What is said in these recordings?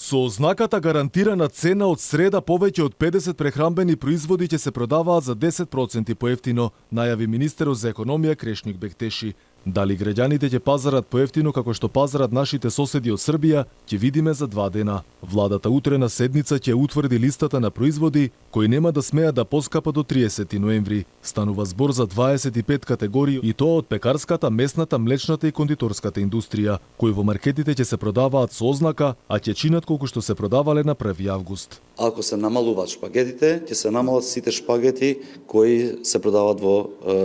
Со ознаката гарантирана цена од среда повеќе од 50 прехранбени производи ќе се продаваат за 10% поевтино, најави министерот за економија Крешник Бектеши. Дали граѓаните ќе пазарат поевтино како што пазарат нашите соседи од Србија, ќе видиме за 2 дена. Владата утре на седница ќе утврди листата на производи кои нема да смеат да поскапат до 30 ноември. Станува збор за 25 категории и тоа од пекарската, месната, млечната и кондиторската индустрија, кои во маркетите ќе се продаваат со ознака, а ќе чинат колку што се продавале на 1 август. Ако се намалуваат шпагетите, ќе се намалат сите шпагети кои се продаваат во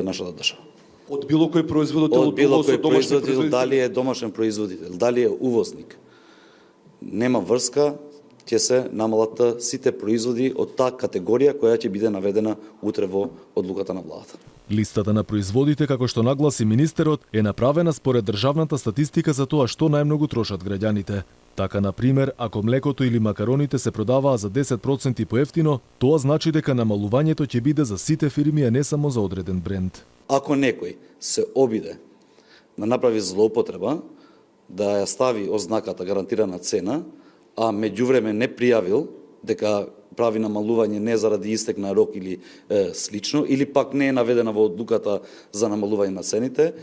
нашата држава. Од било кој производител, Од било кој домашни производител, дали е домашен производител, дали е увозник. Нема врска, ќе се намалат сите производи од таа категорија која ќе биде наведена утре во одлуката на владата. Листата на производите, како што нагласи министерот, е направена според државната статистика за тоа што најмногу трошат граѓаните. Така, на пример, ако млекото или макароните се продаваат за 10% поевтино, тоа значи дека намалувањето ќе биде за сите фирми, а не само за одреден бренд. Ако некој се обиде да направи злоупотреба, да ја стави ознаката гарантирана цена, а меѓувреме не пријавил дека прави намалување не заради истек на рок или слично, или пак не е наведена во одлуката за намалување на цените,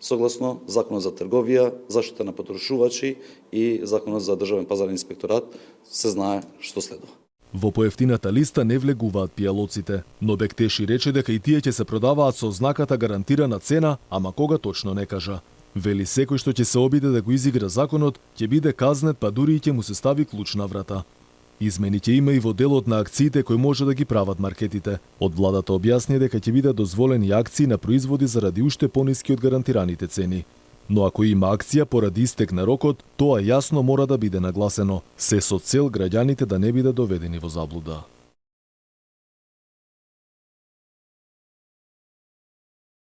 согласно Законот за трговија, заштита на потрошувачи и Законот за државен пазарен инспекторат, се знае што следува. Во поевтината листа не влегуваат пијалоците, но Бектеши рече дека и тие ќе се продаваат со ознаката гарантирана цена, ама кога точно не кажа. Вели секој што ќе се обиде да го изигра законот, ќе биде казнет, па дури и ќе му се стави клуч на врата. Измени ќе има и во делот на акциите кои може да ги прават маркетите. Од владата објасни дека ќе бидат дозволени акции на производи заради уште пониски од гарантираните цени. Но ако има акција поради истек на рокот, тоа јасно мора да биде нагласено, се со цел граѓаните да не бидат доведени во заблуда.